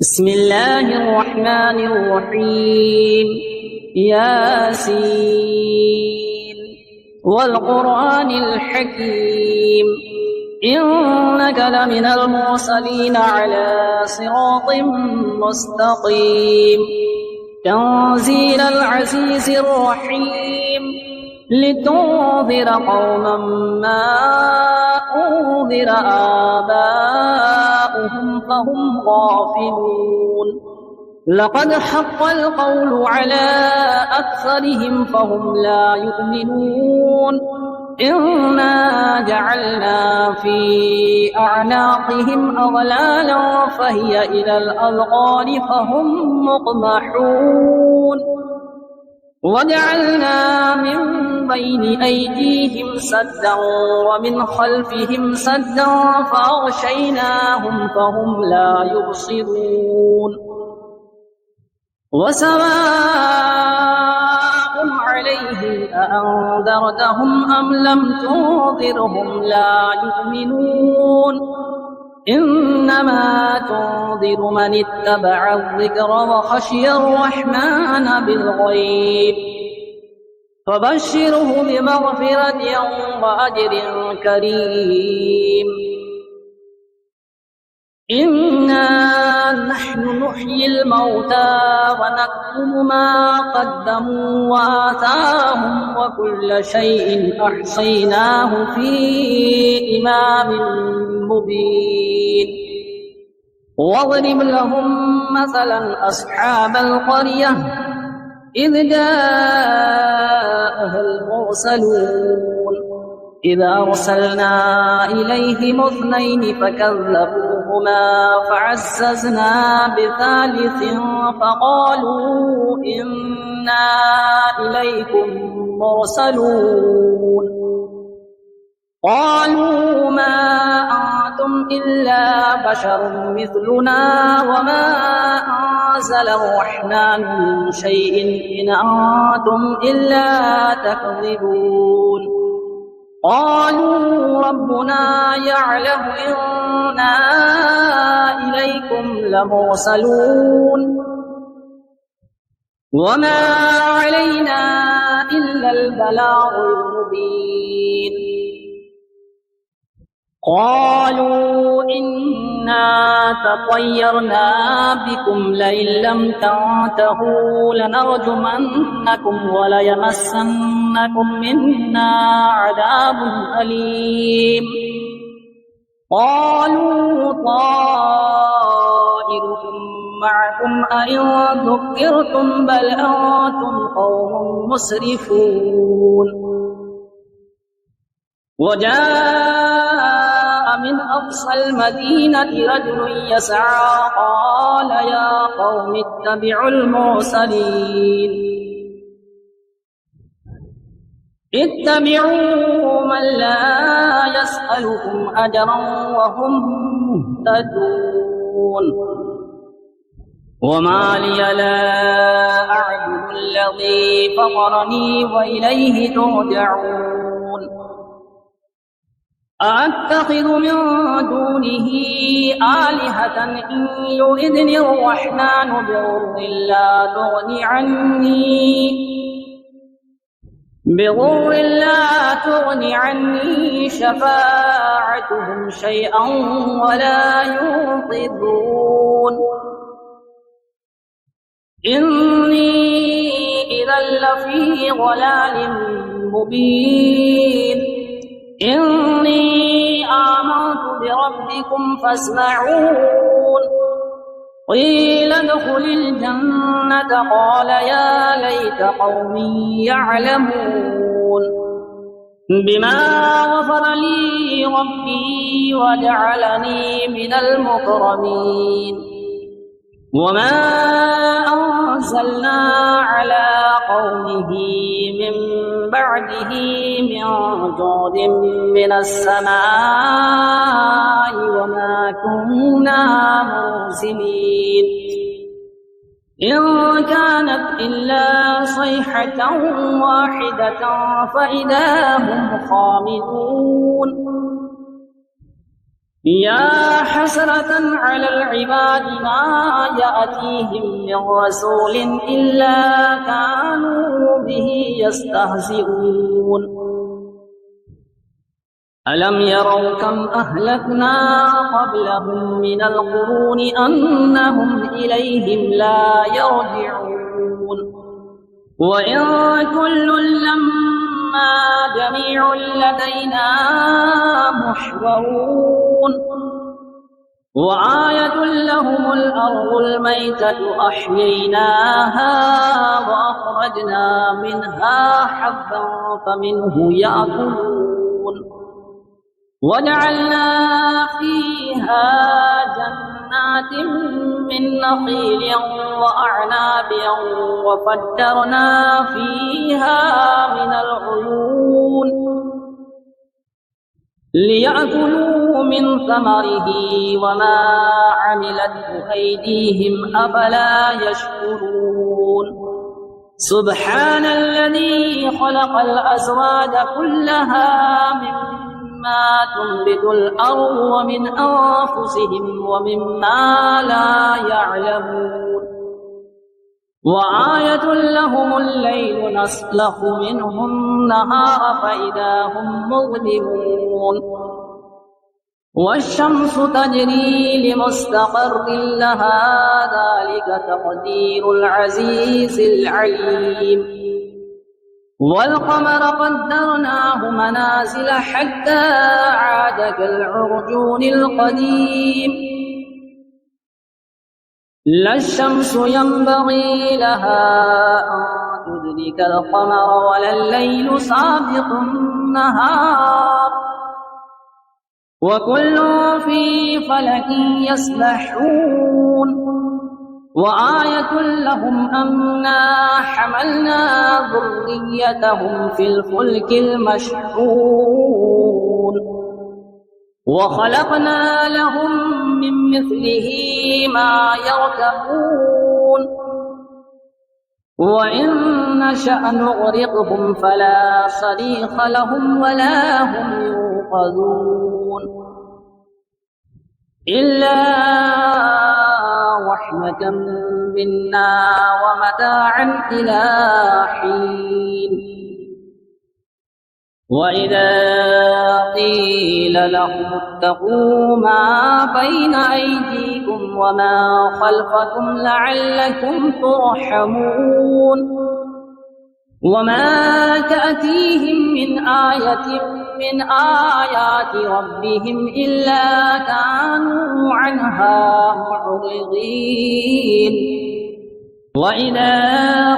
بسم الله الرحمن الرحيم. ياسين والقرآن الحكيم إنك لمن المرسلين على صراط مستقيم تنزيل العزيز الرحيم لتنذر قوما ما أنذر آباؤهم فهم غافلون لقد حق القول على أكثرهم فهم لا يؤمنون إنا جعلنا في أعناقهم أغلالا فهي إلى الأذقان فهم مقمحون وجعلنا من بين أيديهم سدا ومن خلفهم سدا فأغشيناهم فهم لا يبصرون وسواء عليهم أأنذرتهم أم لم تنذرهم لا يؤمنون إنما تنذر من اتبع الذكر وخشي الرحمن بالغيب فبشره بمغفرة وأجر كريم إنا نحن نحيي الموتى ونكتب ما قدموا وآثارهم وكل شيء أحصيناه في إمام مبين واضرب لهم مثلا أصحاب القرية إذ جاءها المرسلون إذ أرسلنا إليهم اثنين فكذبوهما فعززنا بثالث فقالوا إنا إليكم مرسلون قالوا ما أنتم إلا بشر مثلنا وما أنزل الرحمن من شيء إن أنتم إلا تكذبون قالوا ربنا يعلم إنا إليكم لمرسلون وما علينا إلا البلاغ المبين قالوا إنا تطيرنا بكم لئن لم تنتهوا لنرجمنكم وليمسنكم منا عذاب أليم قالوا طائركم معكم أئن ذكرتم بل أنتم قوم مسرفون وجاء من أقصى المدينة رجل يسعى قال يا قوم اتبعوا المرسلين اتبعوا من لا يسألكم أجرا وهم مهتدون وما لي لا أعبد الذي فطرني وإليه ترجعون أأتخذ من دونه آلهة إن يردني الرحمن بضر لا تغني عني شفاعتهم شيئا ولا ينقذون إني إذا لفي ضلال مبين إني آمنت بربكم فاسمعون قيل ادخل الجنة قال يا ليت قومي يعلمون بما غفر لي ربي وجعلني من المكرمين وما أنزلنا على قومه من بعده من جود من السماء وما كنا منزلين إن كانت إلا صيحة واحدة فإذا هم خامدون يا حسرة على العباد ما يأتيهم من رسول إلا كانوا به يستهزئون ألم يروا كم أهلكنا قبلهم من القرون أنهم إليهم لا يرجعون وإن كل لما جميع لدينا محضرون وآية لهم الأرض الميتة أحييناها وأخرجنا منها حبا فمنه يأكلون وجعلنا فيها جنات من نخيل وأعناب وفجرنا فيها من العيون ليأكلوا من ثمره وما عملته أيديهم أفلا يشكرون سبحان الذي خلق الأزواج كلها مما تنبت الأرض ومن أنفسهم ومما لا يعلمون وآية لهم الليل نسلخ منه النهار فإذا هم مظلمون والشمس تجري لمستقر لها ذلك تقدير العزيز العليم والقمر قدرناه منازل حتى عاد كالعرجون القديم لا الشمس ينبغي لها أن تدرك القمر ولا الليل سابق النهار وكل في فلك يسبحون وآية لهم أنا حملنا ذريتهم في الفلك المشحون وخلقنا لهم من مثله ما يركبون وإن نشأ نغرقهم فلا صريخ لهم ولا هم ينقذون إلا رحمة منا ومتاعا إلى حين وإذا قيل لهم اتقوا ما بين أيديكم وما خلفكم لعلكم ترحمون وما تأتيهم من آية من آيات ربهم إلا كانوا عنها معرضين وإذا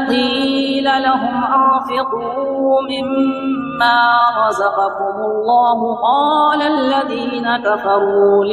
قيل لهم أنفقوا مما رزقكم الله قال الذين كفروا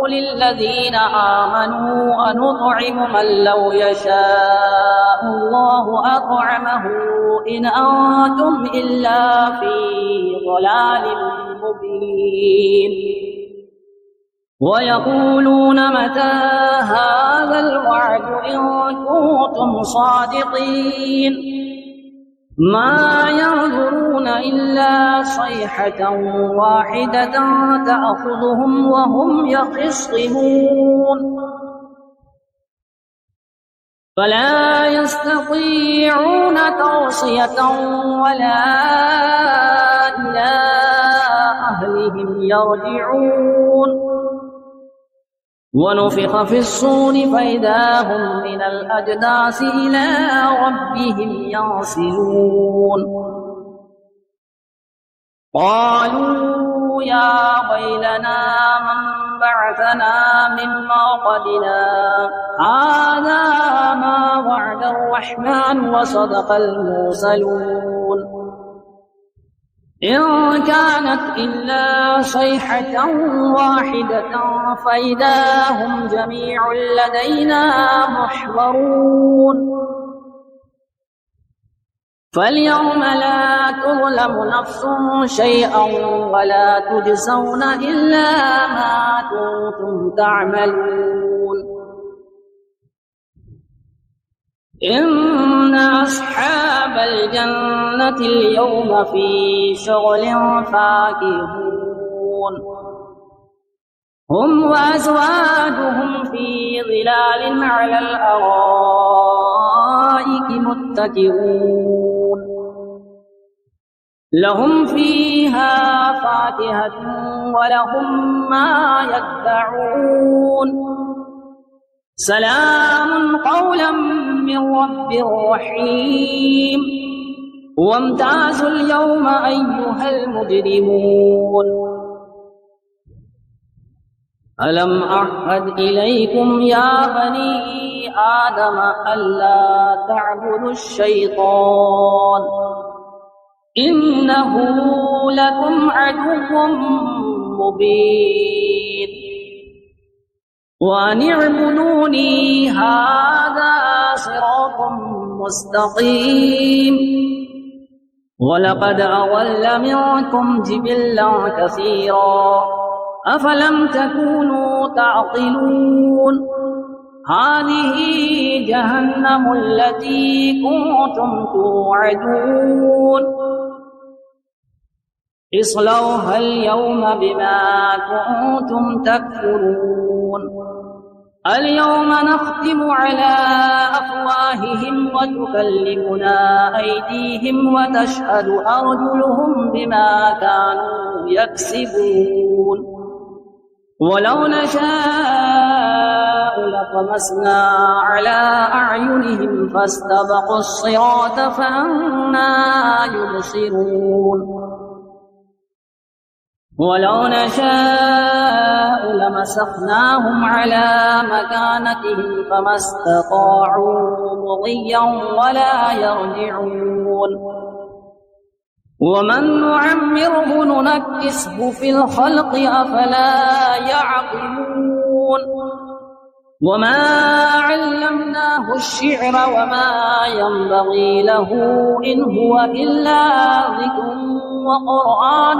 للذين آمنوا أنطعم من لو يشاء الله أطعمه إن أنتم إلا في ضلال مبين ويقولون متى هذا الوعد إن كنتم صادقين ما ينظرون إلا صيحة واحدة تأخذهم وهم يخصمون فلا يستطيعون توصية ولا إلى أهلهم يرجعون ونفخ في الصور فإذا هم من الأجداث إلى ربهم ينسلون قالوا يا ويلنا من بعثنا من مرقدنا هذا ما وعد الرحمن وصدق المرسلون إن كانت إلا صيحة واحدة فإذا هم جميع لدينا محضرون فاليوم لا تظلم نفس شيئا ولا تجزون إلا ما كنتم تعملون إن أصحاب الجنة اليوم في شغل فاكهون هم وأزواجهم في ظلال على الأرائك متكئون لهم فيها فاكهة ولهم ما يدعون سلام قولا من رب رحيم وامتازوا اليوم أيها المجرمون ألم أعهد إليكم يا بني آدم ألا تعبدوا الشيطان إنه لكم عدو مبين وأن اعبدوني هذا صراط مستقيم ولقد أضل منكم جبلا كثيرا أفلم تكونوا تعقلون هذه جهنم التي كنتم توعدون اصلوها اليوم بما كنتم تكفرون اليوم نختم على أفواههم وتكلمنا أيديهم وتشهد أرجلهم بما كانوا يكسبون ولو نشاء لطمسنا على أعينهم فاستبقوا الصراط فأنى يبصرون ولو نشاء لمسخناهم على مكانتهم فما استطاعوا مضيا ولا يرجعون ومن نعمره ننكسه في الخلق أفلا يعقلون وما علمناه الشعر وما ينبغي له إن هو إلا ذكر وقرآن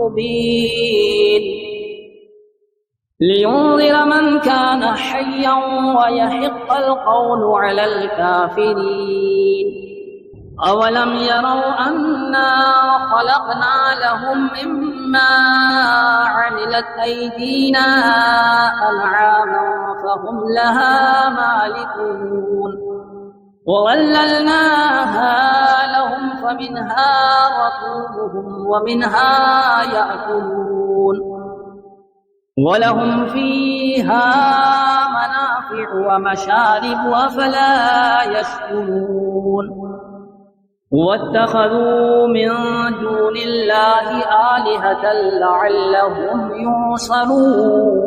مبين لينذر من كان حيا ويحق القول على الكافرين أولم يروا أنا خلقنا لهم مما عملت أيدينا أنعاما فهم لها مالكون وظللناها لهم فمنها ركوبهم ومنها يأكلون ولهم فيها منافع ومشارب أفلا يشكرون واتخذوا من دون الله آلهة لعلهم ينصرون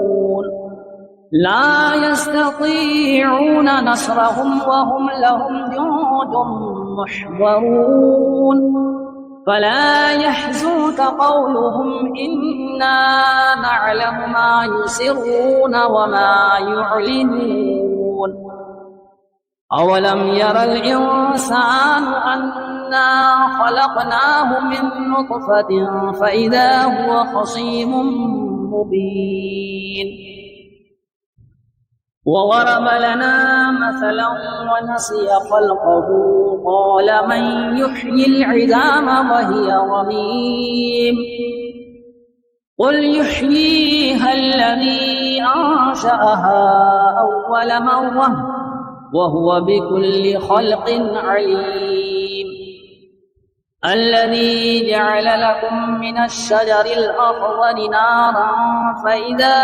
لا يستطيعون نصرهم وهم لهم جند محضرون فلا يحزنك قولهم إنا نعلم ما يسرون وما يعلنون أولم ير الإنسان أنا خلقناه من نطفة فإذا هو خصيم مبين وضرب لنا مثلا ونسي خلقه قال من يحيي العظام وهي رميم قل يحييها الذي أنشأها أول مرة وهو بكل خلق عليم الذي جعل لكم من الشجر الأخضر نارا فإذا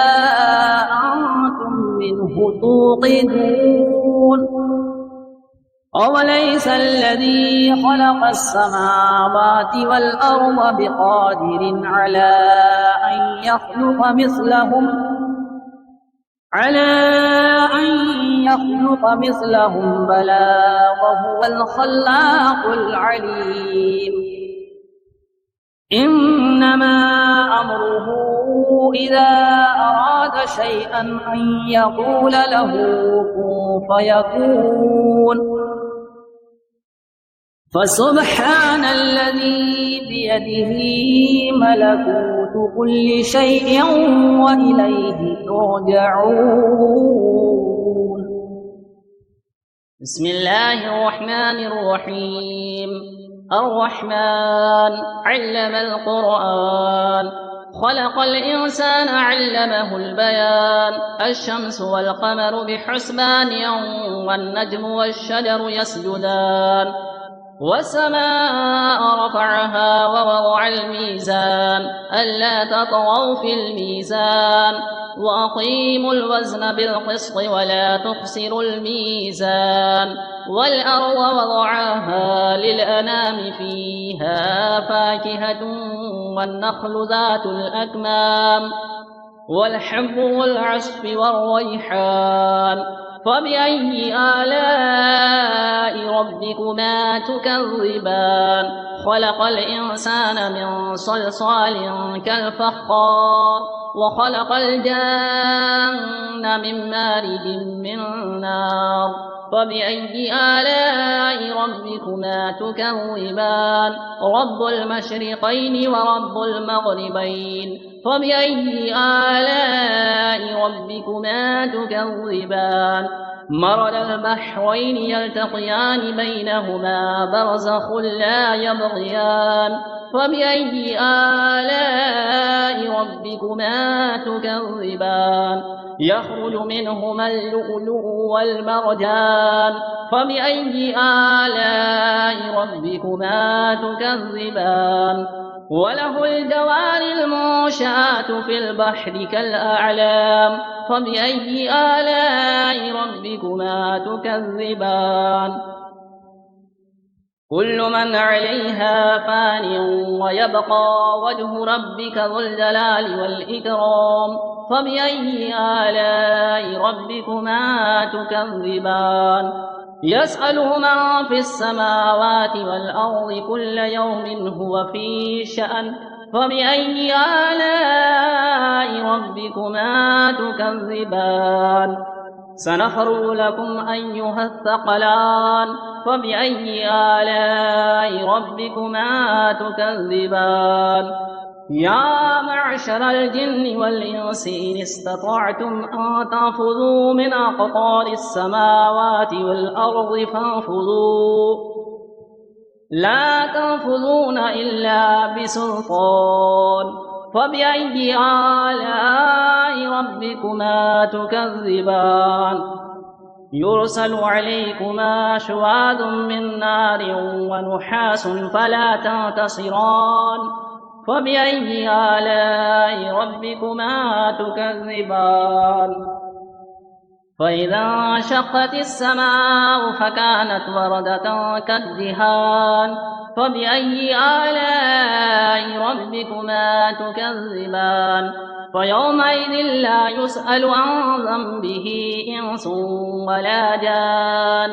أنتم منه توقدون أوليس الذي خلق السماوات والأرض بقادر على أن يخلق مثلهم بلى وهو الخلاق العليم إنما أمره إذا أراد شيئا أن يقول له كن فيكون فسبحان الذي بيده ملكوت كل شيء وإليه ترجعون بسم الله الرحمن الرحيم. الرحمن علم القرآن، خلق الإنسان علمه البيان. الشمس والقمر بحسبان، والنجم والشجر يسجدان. والسماء رفعها ووضع الميزان، ألا تطغوا في الميزان، وأقيموا الوزن بالقسط ولا تخسروا الميزان. والأرض وضعها للأنام، فيها فاكهة والنخل ذات الأكمام، والحب والعصف والريحان. فبأي آلاء ربكما تكذبان؟ خلق الإنسان من صلصال كالفخار، وخلق الجن من مارج من نار. فبأي آلاء ربكما تكذبان؟ رب المشرقين ورب المغربين. فبأي آلاء ربكما تكذبان؟ مرج البحرين يلتقيان، بينهما برزخ لا يبغيان. فبأي آلاء ربكما تكذبان؟ يخرج منهما اللؤلؤ والمرجان. فبأي آلاء ربكما تكذبان؟ وله الجوار المنشآت في البحر كالأعلام. فبأي آلاء ربكما تكذبان؟ كل من عليها فان، ويبقى وجه ربك ذو الجلال والإكرام. فبأي آلاء ربكما تكذبان؟ يسأله من في السماوات والأرض كل يوم هو في شأن. فبأي آلاء ربكما تكذبان؟ سنفرغ لكم أيها الثقلان. فبأي آلاء ربكما تكذبان؟ يا معشر الجن والإنس إن استطعتم أن تنفذوا من أقطار السماوات والأرض فانفذوا، لا تنفذون إلا بسلطان. فبأي آلاء ربكما تكذبان؟ يرسل عليكما شواظ من نار ونحاس فلا تنتصران. فبأي آلاء ربكما تكذبان؟ فإذا انشقت السماء فكانت وردة كالدهان. فبأي آلاء ربكما تكذبان؟ فيومئذ لا يسأل عن ذنبه إنس ولا جان.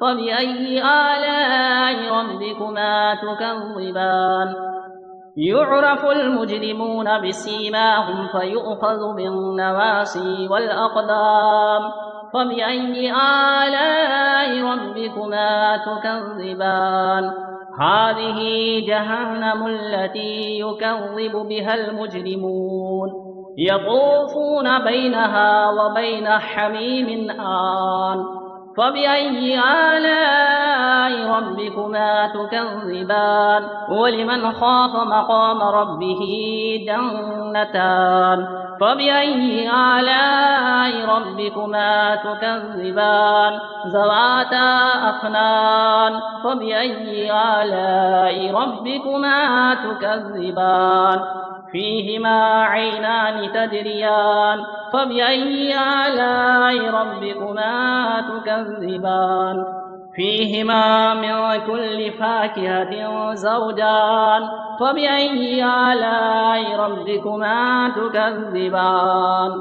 فبأي آلاء ربكما تكذبان؟ يعرف المجرمون بسيماهم فيؤخذ بالنواصي والأقدام. فبأي آلاء ربكما تكذبان؟ هذه جهنم التي يكذب بها المجرمون، يطوفون بينها وبين حميم آن. فبأي آلاء ربكما تكذبان؟ ولمن خاف مقام ربه جنتان. فبأي آلاء ربكما تكذبان؟ ذواتا أفنان. فبأي آلاء ربكما تكذبان؟ فيهما عينان تجريان. فبأي آلاء ربكما تكذبان؟ فيهما من كل فاكهة زوجان. فبأي آلاء ربكما تكذبان؟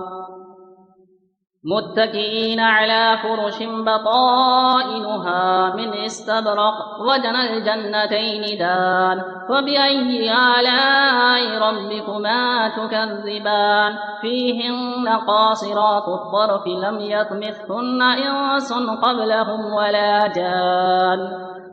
متكئين على فرش بطائنها من استبرق، وجنى الجنتين دان. فبأي آلاء ربكما تكذبان؟ فيهن قاصرات الطرف لم يطمثهن إنس قبلهم ولا جان.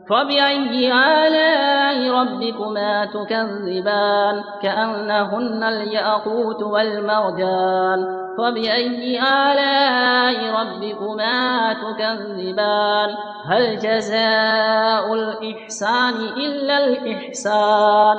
فبأي آلاء ربكما تكذبان كأنهن الياقوت والمرجان فبأي آلاء ربكما تكذبان هل جزاء الإحسان إلا الإحسان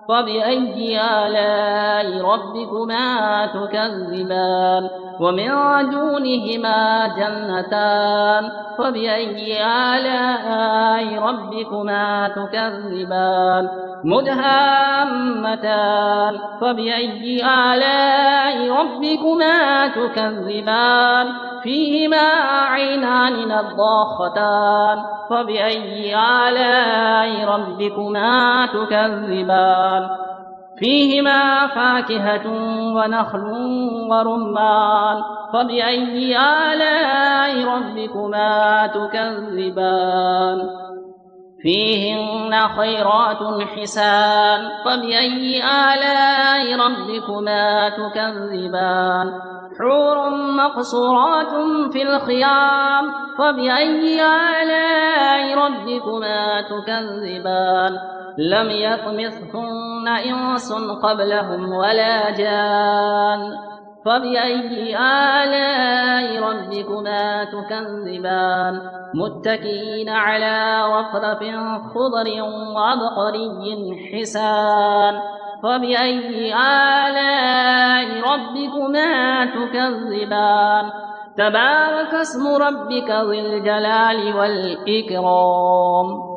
فبأي آلاء ربكما تكذبان ومن دونهما جنتان فبأي آلاء ربكما تكذبان مدهامتان فبأي آلاء ربكما تكذبان فيهما عينان نضاختان فبأي آلاء ربكما تكذبان فيهما فاكهة ونخل ورمان فبأي آلاء ربكما تكذبان فيهن خيرات حسان فبأي آلاء ربكما تكذبان حور مقصورات في الخيام فبأي آلاء ربكما تكذبان لم يطمثهن إنس قبلهم ولا جان فبأي آلاء ربكما تكذبان متكئين على رفرف خضر وعبقري حسان فبأي آلاء ربكما تكذبان تبارك اسم ربك ذي الجلال والإكرام